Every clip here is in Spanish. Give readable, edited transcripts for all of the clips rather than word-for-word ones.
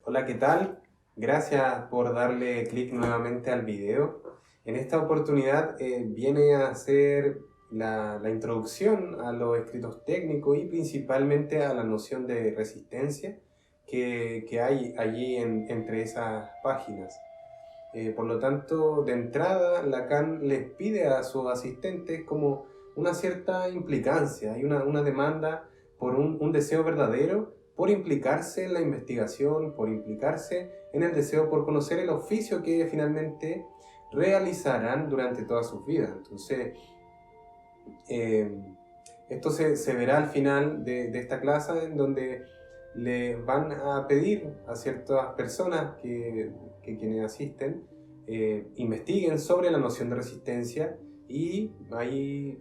Hola, ¿qué tal? Gracias por darle clic nuevamente al video. En esta oportunidad viene a hacer la introducción a los escritos técnicos y principalmente a la noción de resistencia que hay allí entre esas páginas. Por lo tanto, de entrada, Lacan les pide a sus asistentes como una cierta implicancia, hay una demanda por un deseo verdadero, por implicarse en la investigación, por implicarse en el deseo por conocer el oficio que finalmente realizarán durante todas sus vidas. Entonces, esto se verá al final de esta clase, en donde le van a pedir a ciertas personas que quienes asisten investiguen sobre la noción de resistencia, y ahí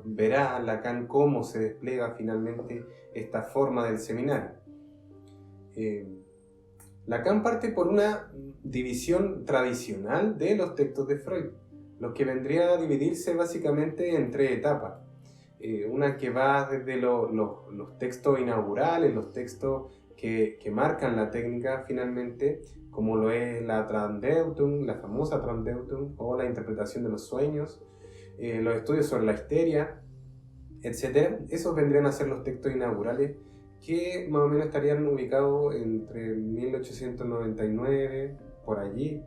verá Lacan cómo se despliega finalmente esta forma del seminario. Lacan parte por una división tradicional de los textos de Freud, los que vendría a dividirse básicamente en tres etapas. Una que va desde los textos inaugurales, los textos que marcan la técnica finalmente, como lo es la Traumdeutung, la famosa Traumdeutung, o la interpretación de los sueños, los estudios sobre la histeria, etc. Esos vendrían a ser los textos inaugurales, que más o menos estarían ubicados entre 1899, por allí,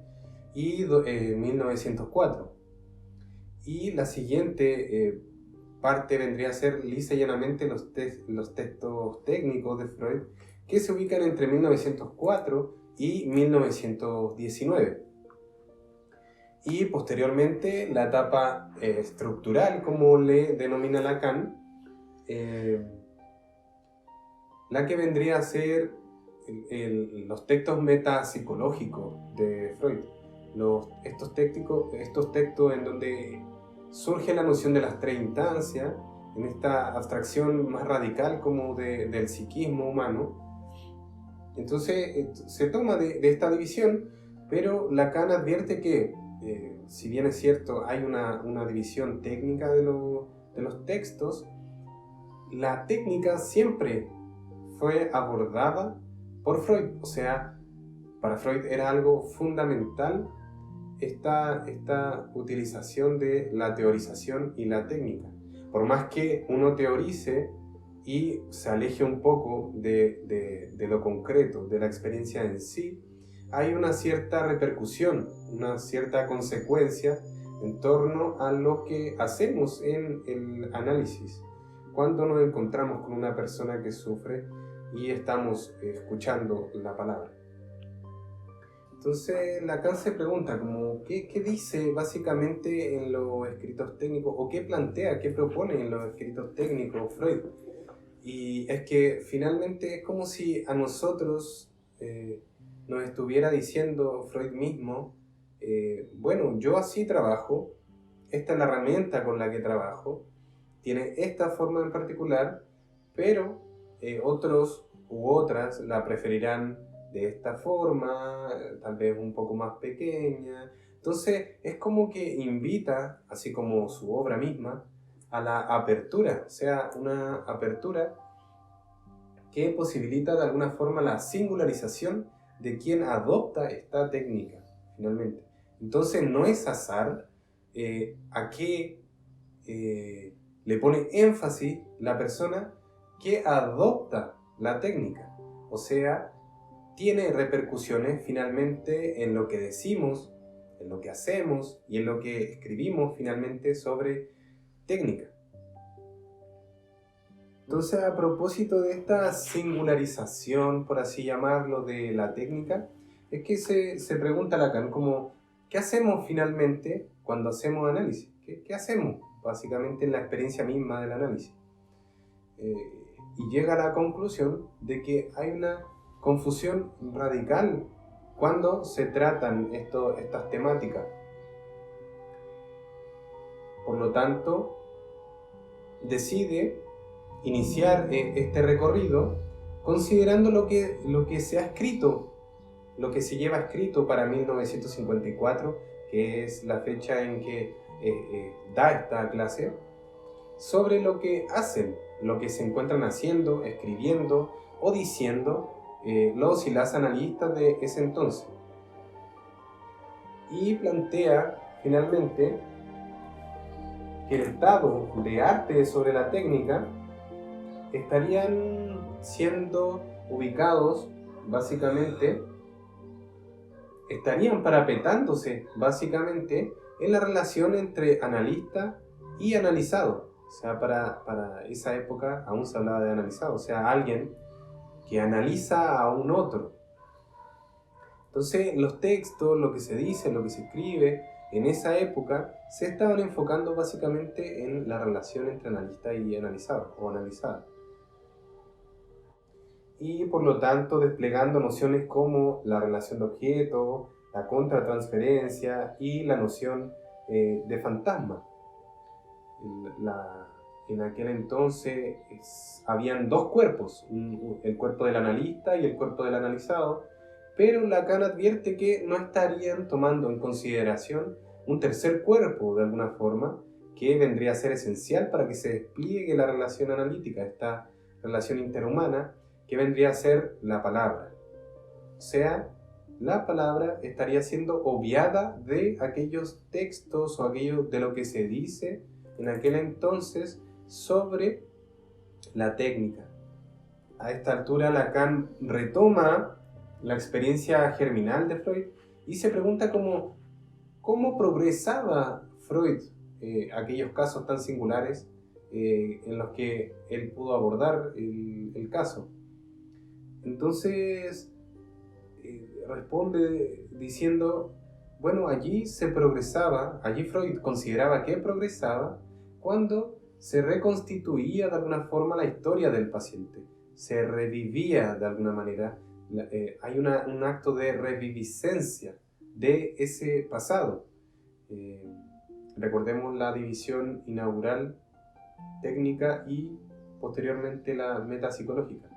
y 1904. Y la siguiente parte vendría a ser lisa y llanamente los textos técnicos de Freud, que se ubican entre 1904 y 1919. Y posteriormente la etapa estructural, como le denomina Lacan, la que vendría a ser los textos metapsicológicos de Freud. Estos textos en donde surge la noción de las tres instancias, en esta abstracción más radical como del psiquismo humano. Entonces se toma de esta división, pero Lacan advierte que, si bien es cierto, hay una división técnica de los textos, la técnica siempre fue abordada por Freud. O sea, para Freud era algo fundamental esta utilización de la teorización y la técnica. Por más que uno teorice y se aleje un poco de lo concreto, de la experiencia en sí, hay una cierta repercusión, una cierta consecuencia en torno a lo que hacemos en el análisis. Cuando nos encontramos con una persona que sufre y estamos escuchando la palabra. Entonces Lacan se pregunta como, ¿qué dice básicamente en los escritos técnicos, o qué plantea, qué propone en los escritos técnicos Freud? Y es que finalmente es como si a nosotros nos estuviera diciendo Freud mismo, bueno, yo así trabajo, esta es la herramienta con la que trabajo, tiene esta forma en particular, pero otros u otras la preferirán de esta forma, tal vez un poco más pequeña. Entonces es como que invita, así como su obra misma, a la apertura, o sea, una apertura que posibilita de alguna forma la singularización de quien adopta esta técnica, finalmente. Entonces no es azar a qué le pone énfasis la persona que adopta la técnica. O sea, tiene repercusiones finalmente en lo que decimos, en lo que hacemos y en lo que escribimos finalmente sobre técnica. Entonces, a propósito de esta singularización, por así llamarlo, de la técnica, es que se pregunta Lacan como, ¿qué hacemos finalmente cuando hacemos análisis? ¿Qué hacemos básicamente en la experiencia misma del análisis? Y llega a la conclusión de que hay una confusión radical cuando se tratan estas temáticas. Por lo tanto, decide iniciar este recorrido considerando lo que se ha escrito, lo que se lleva escrito para 1954, que es la fecha en que da esta clase, sobre lo que hacen, lo que se encuentran haciendo, escribiendo o diciendo los y las analistas de ese entonces. Y plantea finalmente que el estado de arte sobre la técnica estarían siendo ubicados básicamente, estarían parapetándose básicamente en la relación entre analista y analizado. O sea, para esa época aún se hablaba de analizado, o sea, alguien que analiza a un otro. Entonces, los textos, lo que se dice, lo que se escribe en esa época, se estaban enfocando básicamente en la relación entre analista y analizado o analizada. Y por lo tanto, desplegando nociones como la relación de objeto, la contratransferencia y la noción de fantasma. En aquel entonces habían dos cuerpos, el cuerpo del analista y el cuerpo del analizado, pero Lacan advierte que no estarían tomando en consideración un tercer cuerpo, de alguna forma, que vendría a ser esencial para que se despliegue la relación analítica, esta relación interhumana, que vendría a ser la palabra. O sea, la palabra estaría siendo obviada de aquellos textos o aquello de lo que se dice en aquel entonces sobre la técnica. A esta altura Lacan retoma la experiencia germinal de Freud y se pregunta cómo progresaba Freud aquellos casos tan singulares en los que él pudo abordar el caso. Entonces responde diciendo, bueno, allí se progresaba, allí Freud consideraba que progresaba cuando se reconstituía de alguna forma la historia del paciente, se revivía de alguna manera, hay un acto de reviviscencia de ese pasado. Recordemos la división inaugural técnica y posteriormente la metapsicológica.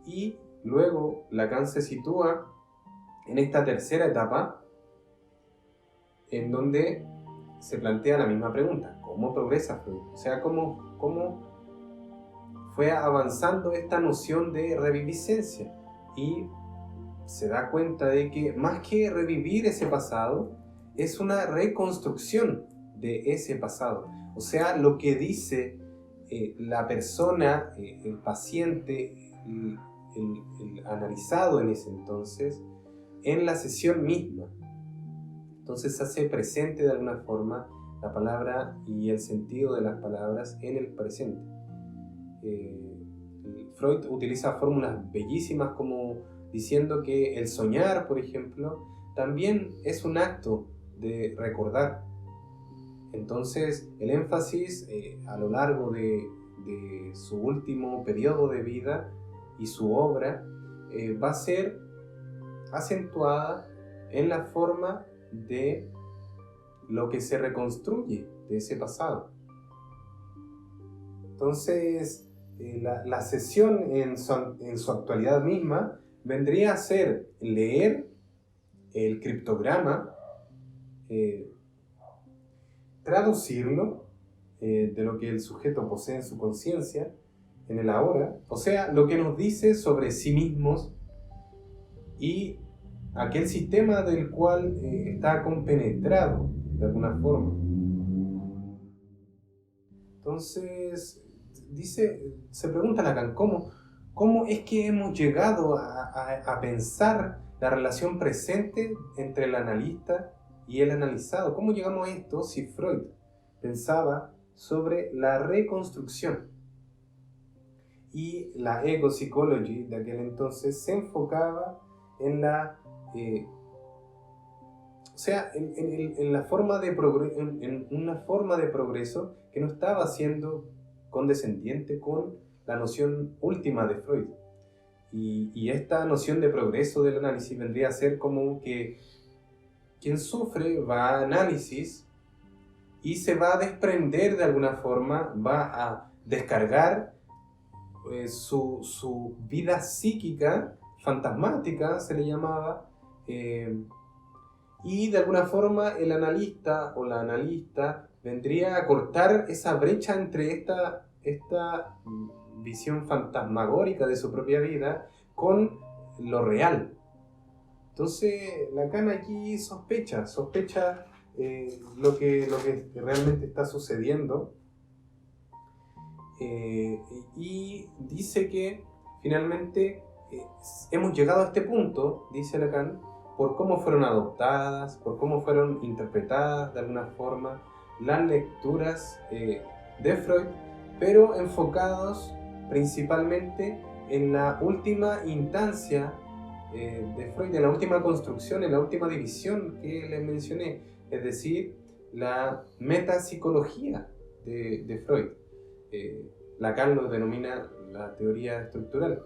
Y luego Lacan se sitúa en esta tercera etapa en donde se plantea la misma pregunta: ¿cómo progresa Freud? O sea, ¿cómo fue avanzando esta noción de reviviscencia? Y se da cuenta de que más que revivir ese pasado, es una reconstrucción de ese pasado. O sea, lo que dice la persona, el paciente, el analizado en ese entonces, en la sesión misma. Entonces se hace presente de alguna forma la palabra y el sentido de las palabras en el presente. Freud utiliza fórmulas bellísimas como diciendo que el soñar, por ejemplo, también es un acto de recordar. Entonces el énfasis a lo largo de su último periodo de vida y su obra va a ser acentuada en la forma de lo que se reconstruye de ese pasado. Entonces, la sesión en su actualidad misma vendría a ser leer el criptograma, traducirlo de lo que el sujeto posee en su conciencia, en el ahora, o sea, lo que nos dice sobre sí mismos y aquel sistema del cual está compenetrado de alguna forma. Entonces, se pregunta Lacan, ¿cómo es que hemos llegado a pensar la relación presente entre el analista y el analizado? ¿Cómo llegamos a esto si Freud pensaba sobre la reconstrucción? Y la ego psychology de aquel entonces se enfocaba en la en una forma de progreso que no estaba siendo condescendiente con la noción última de Freud. Y esta noción de progreso del análisis vendría a ser como que quien sufre va a análisis y se va a desprender de alguna forma, va a descargar su vida psíquica, fantasmática se le llamaba, y de alguna forma el analista o la analista vendría a cortar esa brecha entre esta visión fantasmagórica de su propia vida con lo real. Entonces Lacan aquí sospecha lo que realmente está sucediendo, y dice que finalmente hemos llegado a este punto, dice Lacan, por cómo fueron adoptadas, por cómo fueron interpretadas de alguna forma las lecturas de Freud, pero enfocados principalmente en la última instancia de Freud, en la última construcción, en la última división que les mencioné, es decir, la metapsicología de Freud. Lacan lo denomina la teoría estructural.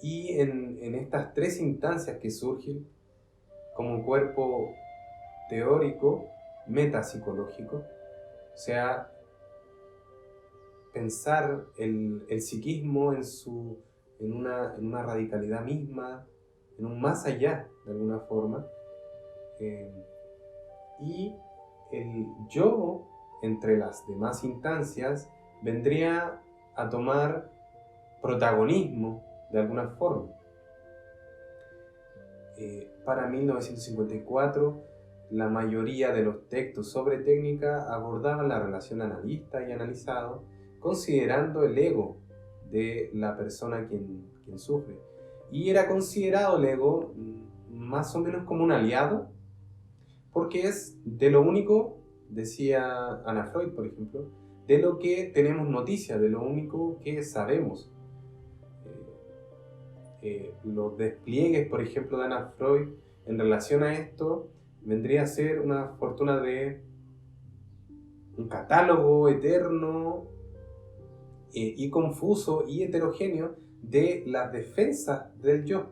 Y en estas tres instancias que surgen como cuerpo teórico, metapsicológico, o sea, pensar el psiquismo en una radicalidad misma, en un más allá, de alguna forma, y el yo, entre las demás instancias, vendría a tomar protagonismo de alguna forma. Para 1954, la mayoría de los textos sobre técnica abordaban la relación analista y analizado, considerando el ego de la persona quien sufre. Y era considerado el ego más o menos como un aliado, porque es de lo único, decía Ana Freud, por ejemplo, de lo que tenemos noticia, de lo único que sabemos. Los despliegues, por ejemplo, de Ana Freud en relación a esto vendría a ser una fortuna de un catálogo eterno y confuso y heterogéneo de las defensas del yo.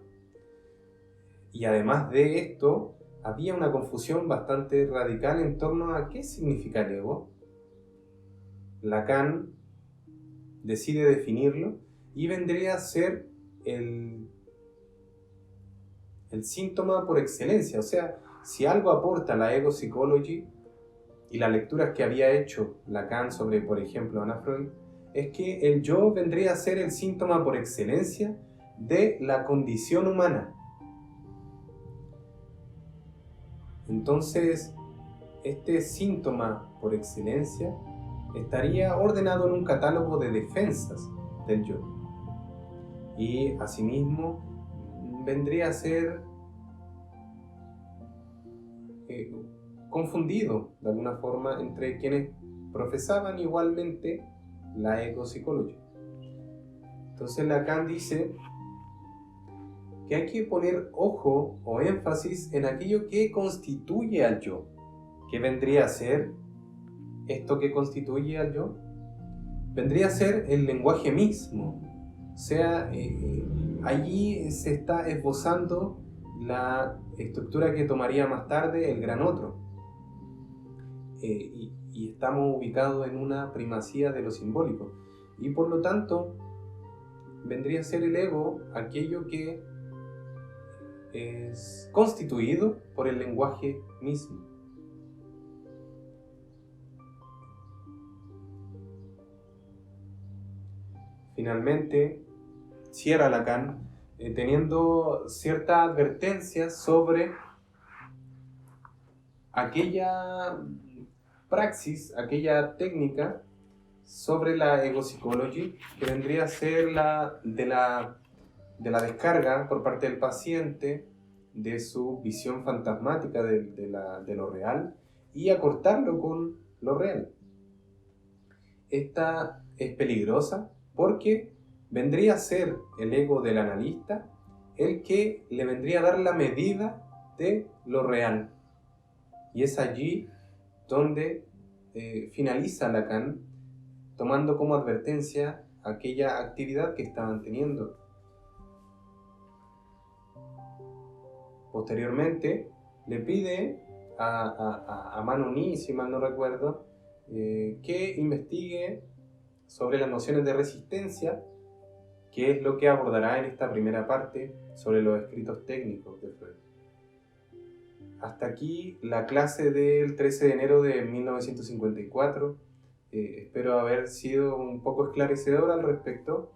Y además de esto, había una confusión bastante radical en torno a qué significa el ego. Lacan decide definirlo y vendría a ser el síntoma por excelencia. O sea, si algo aporta la ego psychology y las lecturas que había hecho Lacan sobre, por ejemplo, Ana Freud, es que el yo vendría a ser el síntoma por excelencia de la condición humana. Entonces, este síntoma por excelencia estaría ordenado en un catálogo de defensas del yo. Y asimismo vendría a ser confundido de alguna forma entre quienes profesaban igualmente la ego-psicología. Entonces Lacan dice que hay que poner ojo o énfasis en aquello que constituye al yo. ¿Qué vendría a ser esto que constituye al yo? Vendría a ser el lenguaje mismo. O sea, allí se está esbozando la estructura que tomaría más tarde el gran otro. Y estamos ubicados en una primacía de lo simbólico. Y por lo tanto, vendría a ser el ego aquello que es constituido por el lenguaje mismo. Finalmente, cierra Lacan teniendo cierta advertencia sobre aquella praxis, aquella técnica sobre la ego-psicología que vendría a ser de la descarga por parte del paciente de su visión fantasmática de lo real y acortarlo con lo real. Esta es peligrosa porque vendría a ser el ego del analista el que le vendría a dar la medida de lo real. Y es allí donde finaliza Lacan tomando como advertencia aquella actividad que estaban teniendo. Posteriormente le pide a Manoni, si mal no recuerdo, que investigue sobre las nociones de resistencia, que es lo que abordará en esta primera parte sobre los escritos técnicos de Freud. Hasta aquí la clase del 13 de enero de 1954. Espero haber sido un poco esclarecedor al respecto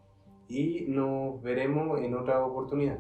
y nos veremos en otra oportunidad.